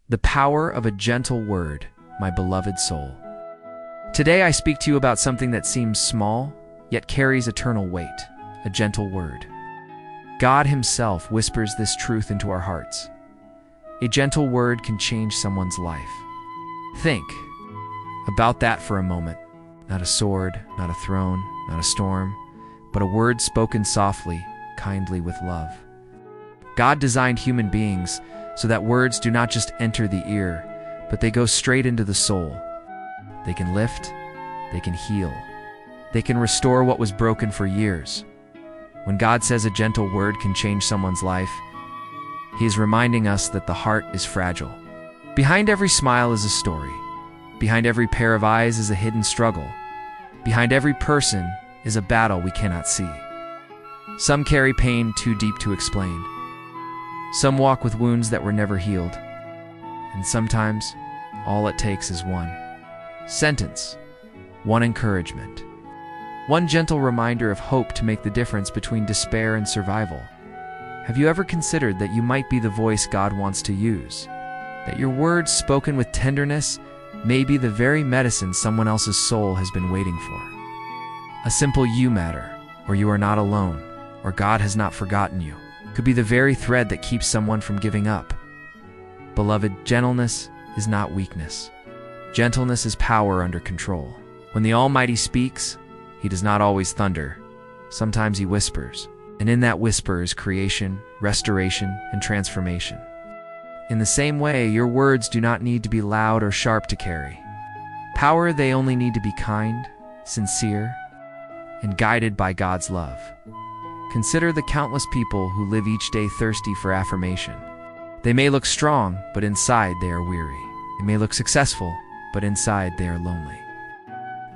The power of a gentle word, my beloved soul. Today I speak to you about something that seems small, yet carries eternal weight, a gentle word. God Himself whispers this truth into our hearts. A gentle word can change someone's life. Think about that for a moment. Not a sword, not a throne, not a storm, but a word spoken softly, kindly with love. God designed human beings so that words do not just enter the ear, but they go straight into the soul. They can lift, they can heal, they can restore what was broken for years. When God says a gentle word can change someone's life, He is reminding us that the heart is fragile. Behind every smile is a story. Behind every pair of eyes is a hidden struggle. Behind every person is a battle we cannot see. Some carry pain too deep to explain. Some walk with wounds that were never healed. And sometimes, all it takes is one sentence, one encouragement, one gentle reminder of hope to make the difference between despair and survival. Have you ever considered that you might be the voice God wants to use? That your words spoken with tenderness may be the very medicine someone else's soul has been waiting for. A simple "you matter," or "you are not alone," or "God has not forgotten you," could be the very thread that keeps someone from giving up. Beloved, gentleness is not weakness. Gentleness is power under control. When the Almighty speaks, He does not always thunder. Sometimes He whispers, and in that whisper is creation, restoration, and transformation. In the same way, your words do not need to be loud or sharp to carry power. They only need to be kind, sincere, and guided by God's love. Consider the countless people who live each day thirsty for affirmation. They may look strong, but inside they are weary. They may look successful, but inside they are lonely.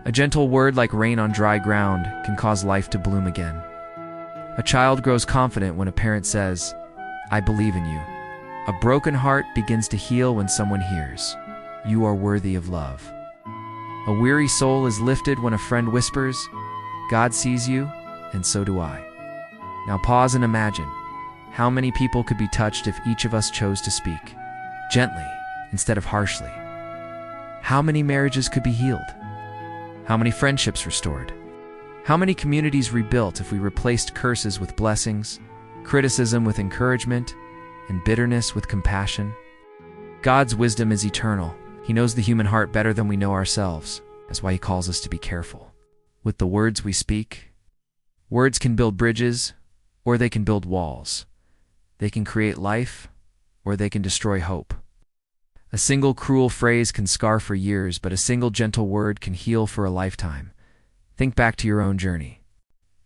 A gentle word like rain on dry ground can cause life to bloom again. A child grows confident when a parent says, "I believe in you." A broken heart begins to heal when someone hears, "You are worthy of love." A weary soul is lifted when a friend whispers, "God sees you, and so do I." Now pause and imagine, how many people could be touched if each of us chose to speak gently instead of harshly? How many marriages could be healed? How many friendships restored? How many communities rebuilt if we replaced curses with blessings, criticism with encouragement, and bitterness with compassion? God's wisdom is eternal. He knows the human heart better than we know ourselves. That's why He calls us to be careful with the words we speak. Words can build bridges, or they can build walls. They can create life, or they can destroy hope. A single cruel phrase can scar for years, but a single gentle word can heal for a lifetime. Think back to your own journey.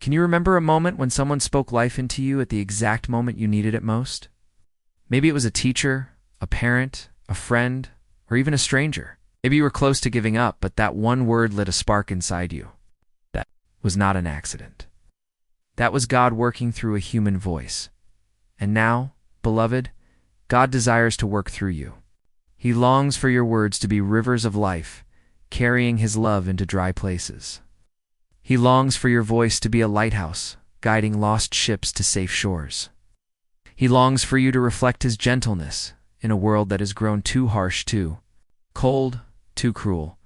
Can you remember a moment when someone spoke life into you at the exact moment you needed it most? Maybe it was a teacher, a parent, a friend, or even a stranger. Maybe you were close to giving up, but that one word lit a spark inside you. That was not an accident. That was God working through a human voice. And now, beloved, God desires to work through you. He longs for your words to be rivers of life, carrying His love into dry places. He longs for your voice to be a lighthouse, guiding lost ships to safe shores. He longs for you to reflect His gentleness in a world that has grown too harsh, too cold, too cruel.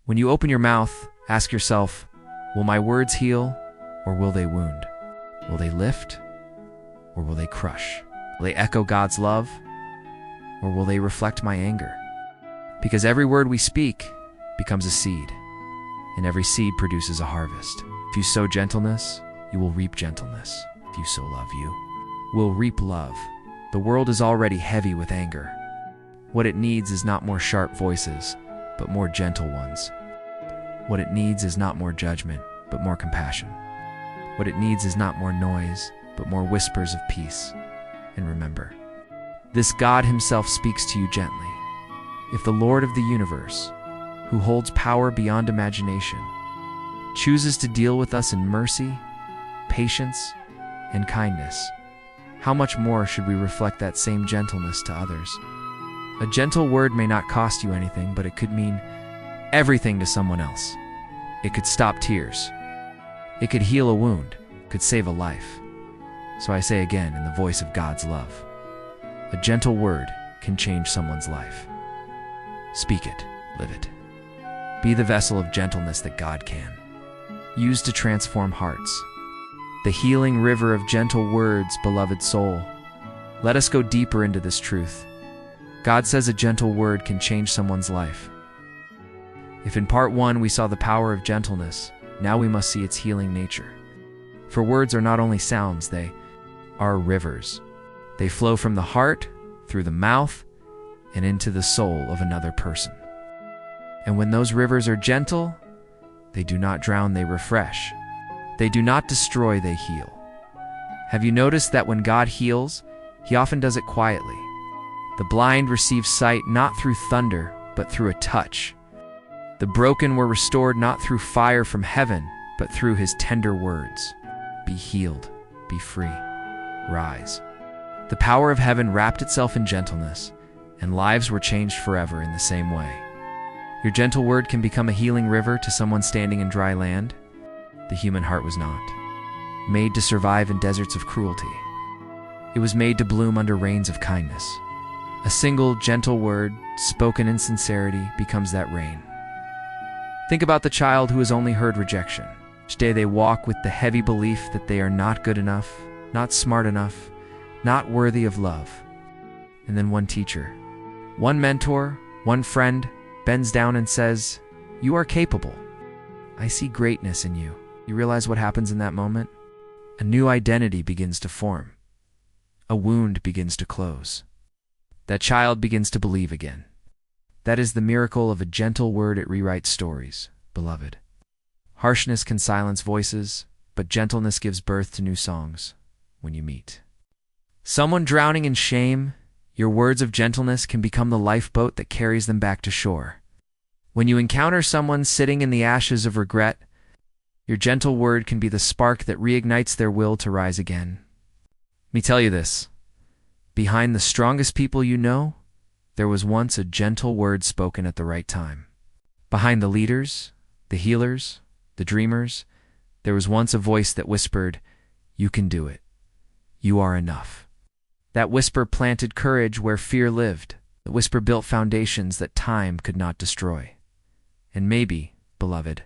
When you open your mouth, ask yourself, will my words heal, or will they wound? Will they lift, or will they crush? Will they echo God's love, or will they reflect my anger? Because every word we speak becomes a seed, and every seed produces a harvest. If you sow gentleness, you will reap gentleness. If you sow love, you will reap love. The world is already heavy with anger. What it needs is not more sharp voices, but more gentle ones. What it needs is not more judgment, but more compassion. What it needs is not more noise, but more whispers of peace. And remember, this God Himself speaks to you gently. If the Lord of the universe, who holds power beyond imagination, chooses to deal with us in mercy, patience, and kindness, how much more should we reflect that same gentleness to others? A gentle word may not cost you anything, but it could mean everything to someone else. It could stop tears. It could heal a wound, could save a life. So I say again in the voice of God's love, a gentle word can change someone's life. Speak it, live it. Be the vessel of gentleness that God can use to transform hearts. The healing river of gentle words, beloved soul. Let us go deeper into this truth. God says a gentle word can change someone's life. If in part 1 we saw the power of gentleness, now we must see its healing nature. For words are not only sounds, they are rivers. They flow from the heart, through the mouth, and into the soul of another person. And when those rivers are gentle, they do not drown, they refresh. They do not destroy, they heal. Have you noticed that when God heals, He often does it quietly? The blind receive sight not through thunder, but through a touch. The broken were restored not through fire from heaven, but through His tender words. Be healed, be free, rise. The power of heaven wrapped itself in gentleness, and lives were changed forever in the same way. Your gentle word can become a healing river to someone standing in dry land. The human heart was not made to survive in deserts of cruelty. It was made to bloom under rains of kindness. A single gentle word, spoken in sincerity, becomes that rain. Think about the child who has only heard rejection. Each day they walk with the heavy belief that they are not good enough, not smart enough, not worthy of love. And then one teacher, one mentor, one friend bends down and says, "You are capable. I see greatness in you." You realize what happens in that moment? A new identity begins to form. A wound begins to close. That child begins to believe again. That is the miracle of a gentle word. It rewrites stories, beloved. Harshness can silence voices, but gentleness gives birth to new songs when you meet someone drowning in shame. Your words of gentleness can become the lifeboat that carries them back to shore. When you encounter someone sitting in the ashes of regret, your gentle word can be the spark that reignites their will to rise again. Let me tell you this. Behind the strongest people you know, there was once a gentle word spoken at the right time. Behind the leaders, the healers, the dreamers, there was once a voice that whispered, "You can do it. You are enough." That whisper planted courage where fear lived. The whisper built foundations that time could not destroy. And maybe, beloved,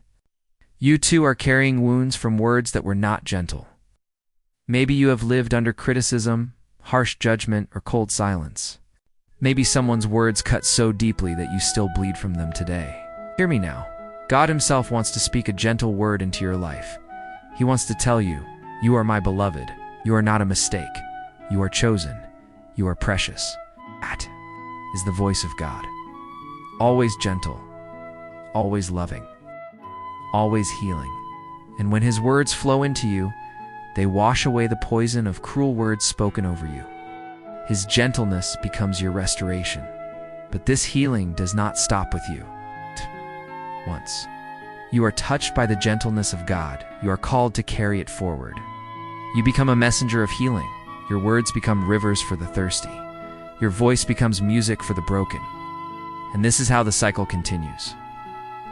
you too are carrying wounds from words that were not gentle. Maybe you have lived under criticism, harsh judgment, or cold silence. Maybe someone's words cut so deeply that you still bleed from them today. Hear me now. God Himself wants to speak a gentle word into your life. He wants to tell you, "You are my beloved. You are not a mistake. You are chosen. You are precious." That is the voice of God. Always gentle, always loving, always healing. And when His words flow into you, they wash away the poison of cruel words spoken over you. His gentleness becomes your restoration. But this healing does not stop with you. Once you are touched by the gentleness of God, you are called to carry it forward. You become a messenger of healing. Your words become rivers for the thirsty. Your voice becomes music for the broken. And this is how the cycle continues.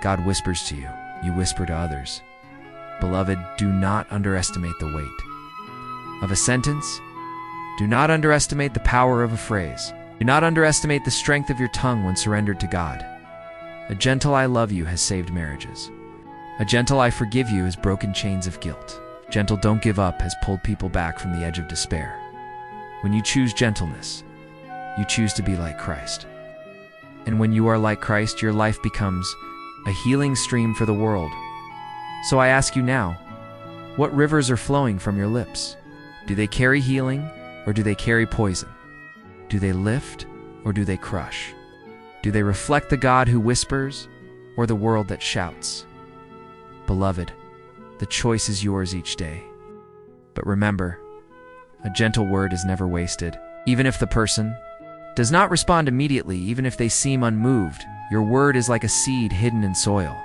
God whispers to you. You whisper to others. Beloved, do not underestimate the weight of a sentence. Do not underestimate the power of a phrase. Do not underestimate the strength of your tongue when surrendered to God. A gentle "I love you" has saved marriages. A gentle "I forgive you" has broken chains of guilt. Gentle "don't give up" has pulled people back from the edge of despair. When you choose gentleness, you choose to be like Christ. And when you are like Christ, your life becomes a healing stream for the world. So I ask you now, what rivers are flowing from your lips? Do they carry healing, or do they carry poison? Do they lift, or do they crush? Do they reflect the God who whispers, or the world that shouts? Beloved, the choice is yours each day. But remember, a gentle word is never wasted. Even if the person does not respond immediately, even if they seem unmoved, your word is like a seed hidden in soil.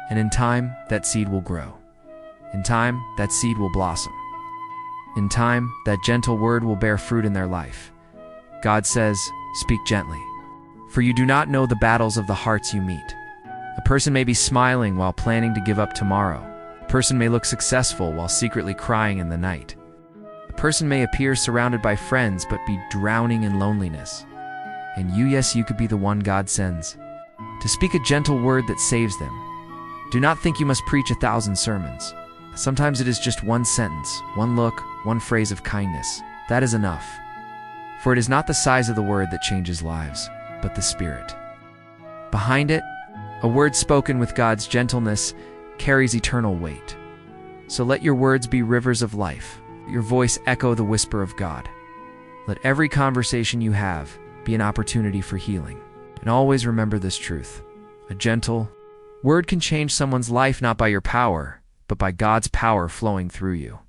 And in time, that seed will grow. In time, that seed will blossom. In time, that gentle word will bear fruit in their life. God says, "Speak gently, for you do not know the battles of the hearts you meet." A person may be smiling while planning to give up tomorrow. A person may look successful while secretly crying in the night. A person may appear surrounded by friends but be drowning in loneliness. And you, yes, you could be the one God sends to speak a gentle word that saves them. Do not think you must preach 1,000 sermons. Sometimes it is just one sentence, one look, one phrase of kindness. That is enough. For it is not the size of the word that changes lives, but the spirit behind it. A word spoken with God's gentleness carries eternal weight. So let your words be rivers of life, your voice echo the whisper of God. Let every conversation you have be an opportunity for healing. And always remember this truth: a gentle word can change someone's life not by your power, but by God's power flowing through you.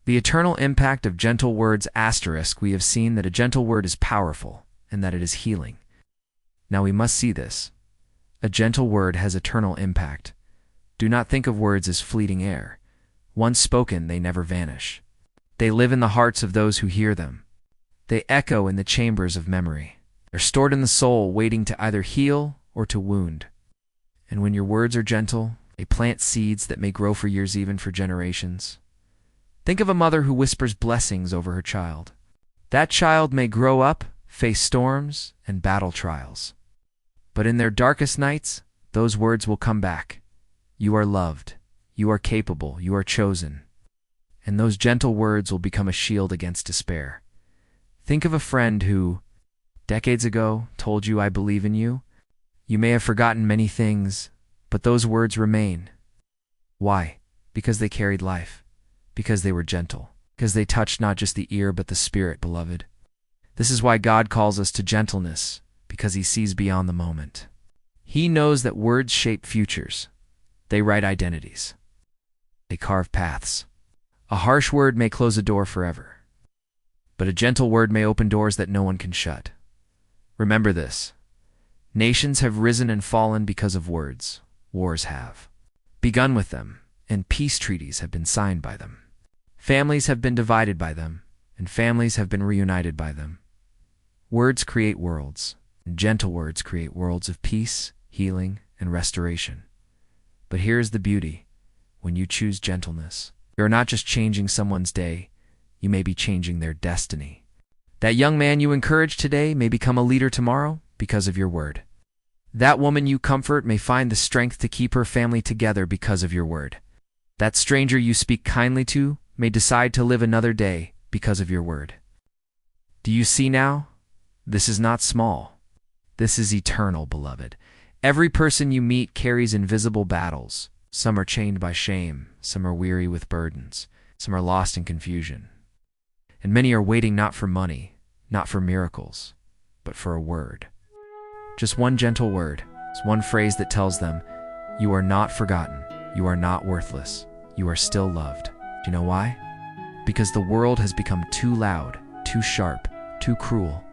The eternal impact of gentle words *, we have seen that a gentle word is powerful and that it is healing. Now we must see this. A gentle word has eternal impact. Do not think of words as fleeting air. Once spoken, they never vanish. They live in the hearts of those who hear them. They echo in the chambers of memory. They're stored in the soul, waiting to either heal or to wound. And when your words are gentle, they plant seeds that may grow for years, even for generations. Think of a mother who whispers blessings over her child. That child may grow up, face storms, and battle trials. But in their darkest nights, those words will come back. You are loved. You are capable. You are chosen. And those gentle words will become a shield against despair. Think of a friend who, decades ago, told you, "I believe in you." You may have forgotten many things, but those words remain. Why? Because they carried life. Because they were gentle. Because they touched not just the ear, but the spirit, beloved. This is why God calls us to gentleness, because He sees beyond the moment. He knows that words shape futures. They write identities. They carve paths. A harsh word may close a door forever, but a gentle word may open doors that no one can shut. Remember this. Nations have risen and fallen because of words. Wars have begun with them, and peace treaties have been signed by them. Families have been divided by them, and families have been reunited by them. Words create worlds, and gentle words create worlds of peace, healing, and restoration. But here's the beauty. When you choose gentleness, you're not just changing someone's day, you may be changing their destiny. That young man you encourage today may become a leader tomorrow because of your word. That woman you comfort may find the strength to keep her family together because of your word. That stranger you speak kindly to may decide to live another day because of your word. Do you see now? This is not small. This is eternal, beloved. Every person you meet carries invisible battles. Some are chained by shame, some are weary with burdens, some are lost in confusion. And many are waiting not for money, not for miracles, but for a word. Just one gentle word, one phrase that tells them, you are not forgotten, you are not worthless, you are still loved. Do you know why? Because the world has become too loud, too sharp, too cruel.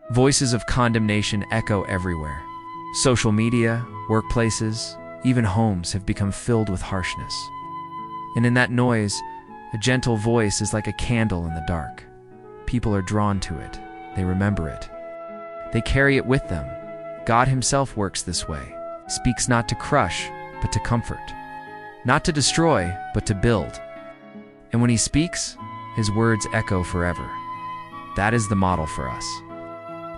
Voices of condemnation echo everywhere. Social media, workplaces, even homes have become filled with harshness. And in that noise, a gentle voice is like a candle in the dark. People are drawn to it. They remember it. They carry it with them. God Himself works this way. He speaks not to crush, but to comfort. Not to destroy, but to build. And when He speaks, His words echo forever. That is the model for us.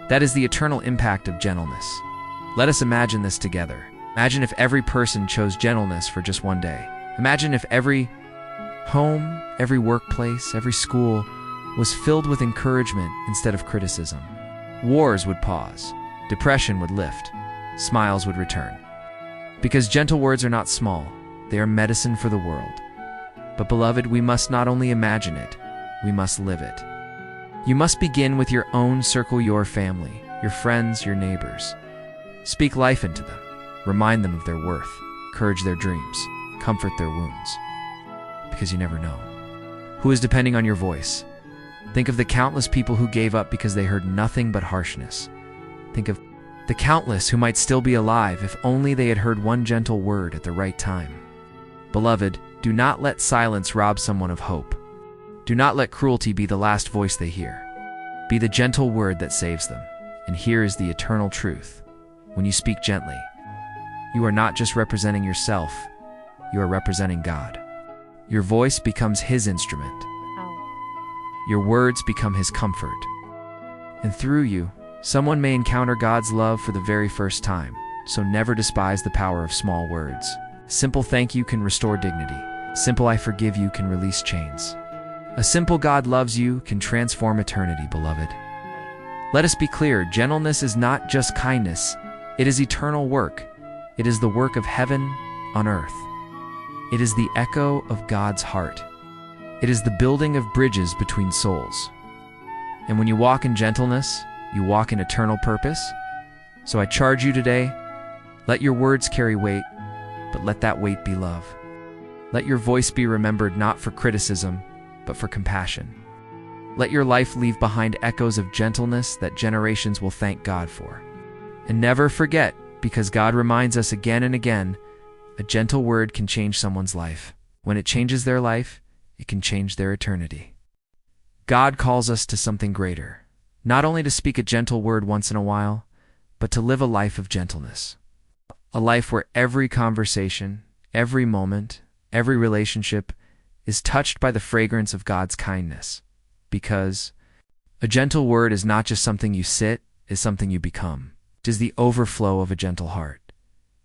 That is the eternal impact of gentleness. Let us imagine this together. Imagine if every person chose gentleness for just one day. Imagine if every home, every workplace, every school was filled with encouragement instead of criticism. Wars would pause. Depression would lift. Smiles would return. Because gentle words are not small. They are medicine for the world. But beloved, we must not only imagine it, we must live it. You must begin with your own circle, your family, your friends, your neighbors. Speak life into them. Remind them of their worth. Encourage their dreams. Comfort their wounds. Because you never know who is depending on your voice. Think of the countless people who gave up because they heard nothing but harshness. Think of the countless who might still be alive if only they had heard one gentle word at the right time. Beloved, do not let silence rob someone of hope. Do not let cruelty be the last voice they hear. Be the gentle word that saves them. And here is the eternal truth. When you speak gently, you are not just representing yourself, you are representing God. Your voice becomes His instrument. Your words become His comfort. And through you, Someone may encounter God's love for the very first time, so never despise the power of small words. A simple thank you can restore dignity. Simple I forgive you can release chains. A simple God loves you can transform eternity, beloved. Let us be clear, gentleness is not just kindness, it is eternal work. It is the work of heaven on earth. It is the echo of God's heart. It is the building of bridges between souls. And when you walk in gentleness, you walk in eternal purpose. So I charge you today, let your words carry weight, but let that weight be love. Let your voice be remembered not for criticism, but for compassion. Let your life leave behind echoes of gentleness that generations will thank God for. And never forget, because God reminds us again and again, a gentle word can change someone's life. When it changes their life, it can change their eternity. God calls us to something greater, not only to speak a gentle word once in a while, but to live a life of gentleness. A life where every conversation, every moment, every relationship is touched by the fragrance of God's kindness. Because a gentle word is not just something you sit, it's something you become. It is the overflow of a gentle heart.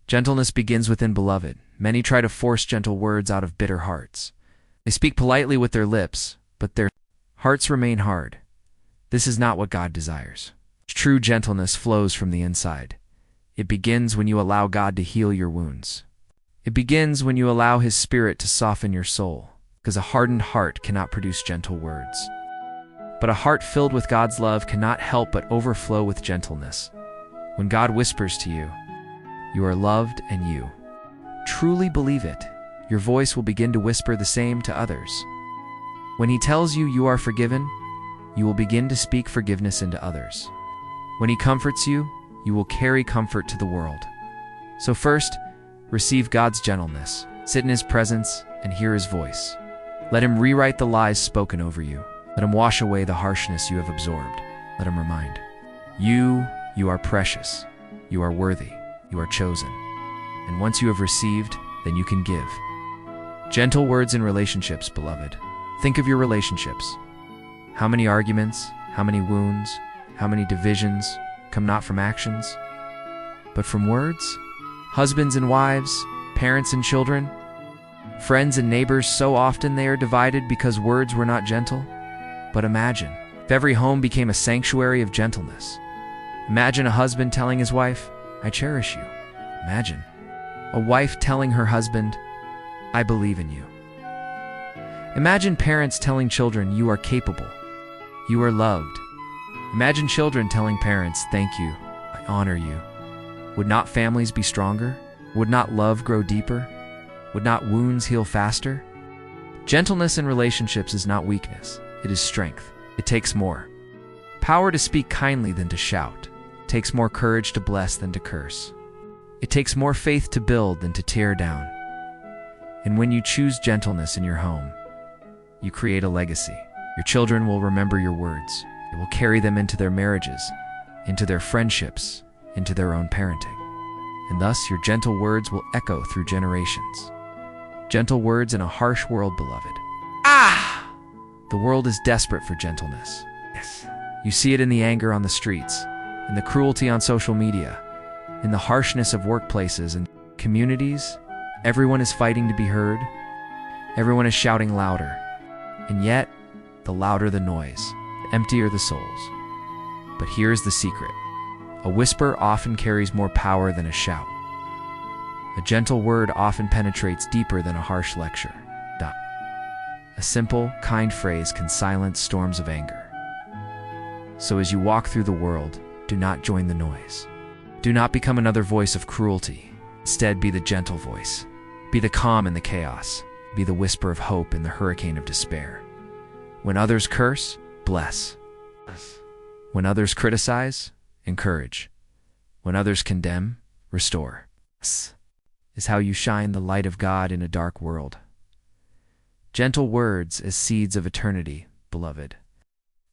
Gentleness begins within, beloved. Many try to force gentle words out of bitter hearts. They speak politely with their lips, but their hearts remain hard. This is not what God desires. True gentleness flows from the inside. It begins when you allow God to heal your wounds. It begins when you allow His Spirit to soften your soul, because a hardened heart cannot produce gentle words. But a heart filled with God's love cannot help but overflow with gentleness. When God whispers to you, "You are loved," and you truly believe it, your voice will begin to whisper the same to others. When He tells you you are forgiven, you will begin to speak forgiveness into others. When He comforts you, you will carry comfort to the world. So first, receive God's gentleness. Sit in His presence and hear His voice. Let Him rewrite the lies spoken over you. Let Him wash away the harshness you have absorbed. Let Him remind you are precious, you are worthy, you are chosen. And once you have received, then you can give. Gentle words in relationships, beloved. Think of your relationships. How many arguments, how many wounds, how many divisions come not from actions, but from words? Husbands and wives, parents and children, friends and neighbors, so often they are divided because words were not gentle. But imagine if every home became a sanctuary of gentleness. Imagine a husband telling his wife, "I cherish you." Imagine a wife telling her husband, "I believe in you." Imagine parents telling children, "You are capable. You are loved." Imagine children telling parents, "Thank you. I honor you." Would not families be stronger? Would not love grow deeper? Would not wounds heal faster? Gentleness in relationships is not weakness. It is strength. It takes more power to speak kindly than to shout. It takes more courage to bless than to curse. It takes more faith to build than to tear down. And when you choose gentleness in your home, you create a legacy. Your children will remember your words. It will carry them into their marriages, into their friendships, into their own parenting. And thus your gentle words will echo through generations. Gentle words in a harsh world, beloved. The world is desperate for gentleness. Yes. You see it in the anger on the streets, in the cruelty on social media, in the harshness of workplaces and communities. Everyone is fighting to be heard. Everyone is shouting louder. And yet, the louder the noise, the emptier the souls. But here's the secret. A whisper often carries more power than a shout. A gentle word often penetrates deeper than a harsh lecture. A simple, kind phrase can silence storms of anger. So as you walk through the world, do not join the noise. Do not become another voice of cruelty. Instead, be the gentle voice. Be the calm in the chaos. Be the whisper of hope in the hurricane of despair. When others curse, bless. When others criticize, encourage. When others condemn, restore. This is how you shine the light of God in a dark world. Gentle words as seeds of eternity, beloved.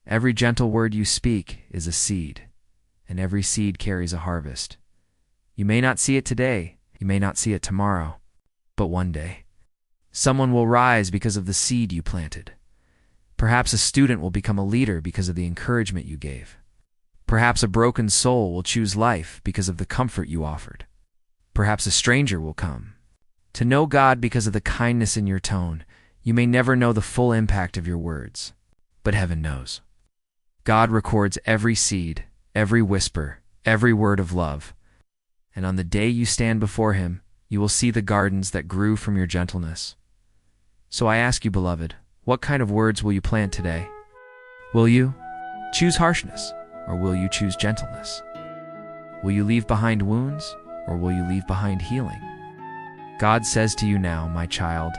Every gentle word you speak is a seed, and every seed carries a harvest. You may not see it today, you may not see it tomorrow, but one day, someone will rise because of the seed you planted. Perhaps a student will become a leader because of the encouragement you gave. Perhaps a broken soul will choose life because of the comfort you offered. Perhaps a stranger will come to know God because of the kindness in your tone. You may never know the full impact of your words, but heaven knows. God records every seed, every whisper, every word of love. And on the day you stand before Him, you will see the gardens that grew from your gentleness. So I ask you, beloved, what kind of words will you plant today? Will you choose harshness, or will you choose gentleness? Will you leave behind wounds, or will you leave behind healing? God says to you now, my child,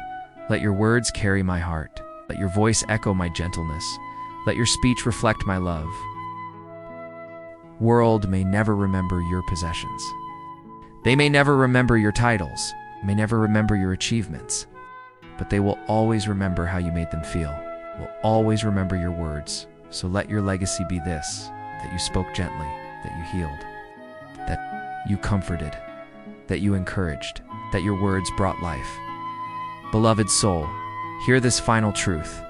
let your words carry my heart. Let your voice echo my gentleness. Let your speech reflect my love. World may never remember your possessions. They may never remember your titles, may never remember your achievements, but they will always remember how you made them feel, will always remember your words. So let your legacy be this, that you spoke gently, that you healed, that you comforted, that you encouraged, that your words brought life. Beloved soul, hear this final truth.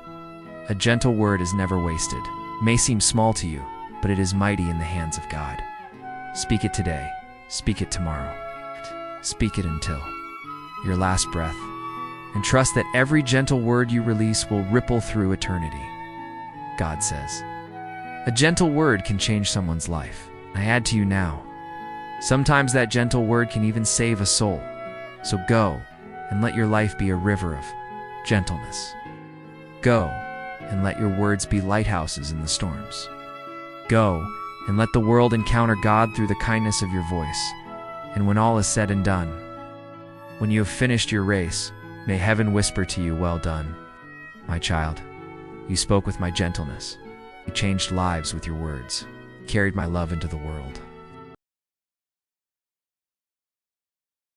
A gentle word is never wasted. It may seem small to you, but it is mighty in the hands of God. Speak it today. Speak it tomorrow. Speak it until your last breath. And trust that every gentle word you release will ripple through eternity. God says, a gentle word can change someone's life. I add to you now, sometimes that gentle word can even save a soul. So go and let your life be a river of gentleness. Go and let your words be lighthouses in the storms. Go and let the world encounter God through the kindness of your voice. And when all is said and done, when you have finished your race, may heaven whisper to you, well done, my child. You spoke with my gentleness. You changed lives with your words. You carried my love into the world.